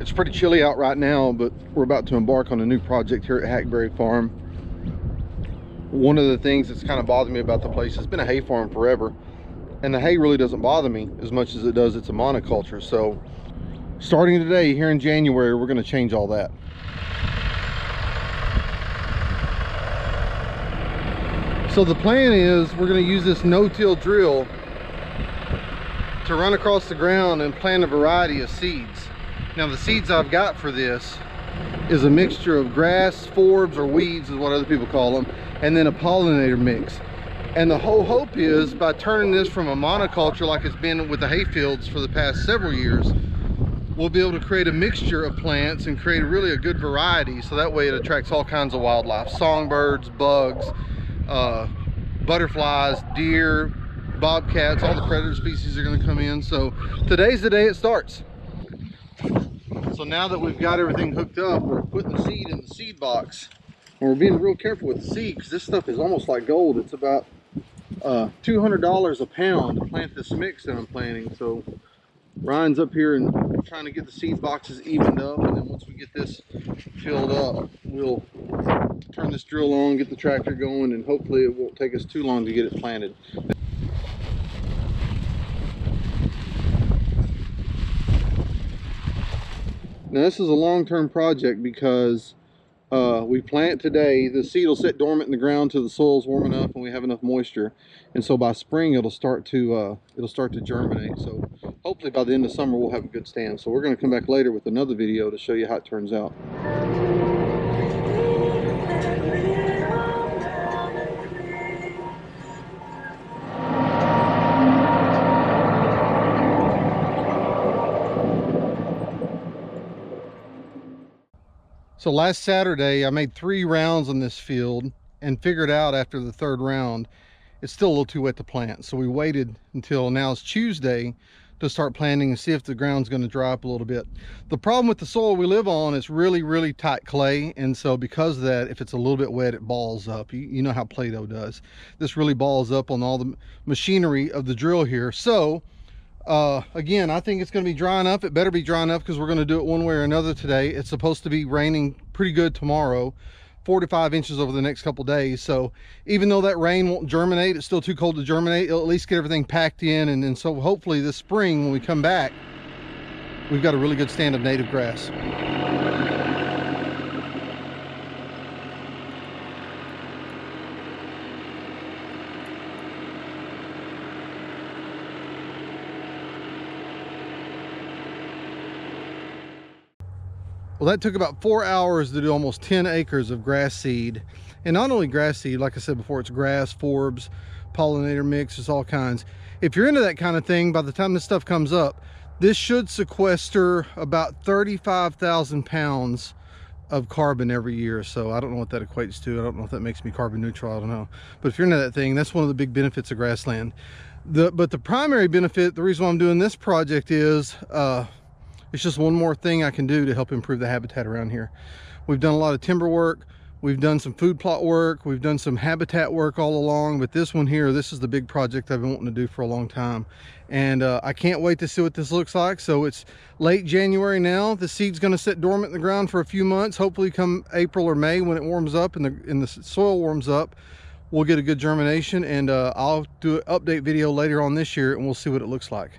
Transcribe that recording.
It's pretty chilly out right now, but we're about to embark on a new project here at Hackberry Farm. One of the things that's kind of bothered me about the place, it's been a hay farm forever, and the hay really doesn't bother me as much as it does it's a monoculture. So starting today here in January, we're going to change all that. So the plan is we're going to use this no-till drill to run across the ground and plant a variety of seeds. Now the seeds I've got for this is a mixture of grass, forbs, or weeds is what other people call them, and then a pollinator mix. And the whole hope is by turning this from a monoculture like it's been with the hay fields for the past several years, we'll be able to create a mixture of plants and create really a good variety, so that way it attracts all kinds of wildlife, songbirds, bugs, butterflies, deer, bobcats, all the predator species are going to come in. So today's the day it starts. So now that we've got everything hooked up, we're putting the seed in the seed box, and we're being real careful with the seed because this stuff is almost like gold. It's about $200 a pound to plant this mix that I'm planting. So Ryan's up here and trying to get the seed boxes evened up, and then once we get this filled up, we'll turn this drill on, get the tractor going, and hopefully it won't take us too long to get it planted. Now this is a long-term project because we plant today, the seed will sit dormant in the ground till the soil's warm enough and we have enough moisture, and so by spring it'll start to germinate. So hopefully by the end of summer we'll have a good stand. So we're going to come back later with another video to show you how it turns out. So last Saturday I made 3 rounds on this field and figured out after the 3rd round it's still a little too wet to plant. So we waited until now it's Tuesday to start planting and see if the ground's going to dry up a little bit. The problem with the soil we live on is really tight clay, and so because of that, if it's a little bit wet, it balls up. You know how Play-Doh does. This really balls up on all the machinery of the drill here. So again, I think it's going to be dry enough. It better be dry enough because we're going to do it one way or another today. It's supposed to be raining pretty good tomorrow, 4 to 5 inches over the next couple days. So even though that rain won't germinate, it's still too cold to germinate, it'll at least get everything packed in, and then so hopefully this spring when we come back, we've got a really good stand of native grass. Well, that took about 4 hours to do almost 10 acres of grass seed. And not only grass seed, like I said before, it's grass, forbs, pollinator mix, it's all kinds. If you're into that kind of thing, by the time this stuff comes up, this should sequester about 35,000 pounds of carbon every year. So I don't know what that equates to. I don't know if that makes me carbon neutral, I don't know. But if you're into that thing, that's one of the big benefits of grassland. But the primary benefit, the reason why I'm doing this project is, it's just one more thing I can do to help improve the habitat around here. We've done a lot of timber work. We've done some food plot work. We've done some habitat work all along. But this one here, this is the big project I've been wanting to do for a long time. And I can't wait to see what this looks like. So it's late January now. The seed's going to sit dormant in the ground for a few months. Hopefully come April or May when it warms up and the soil warms up, we'll get a good germination. And I'll do an update video later on this year and we'll see what it looks like.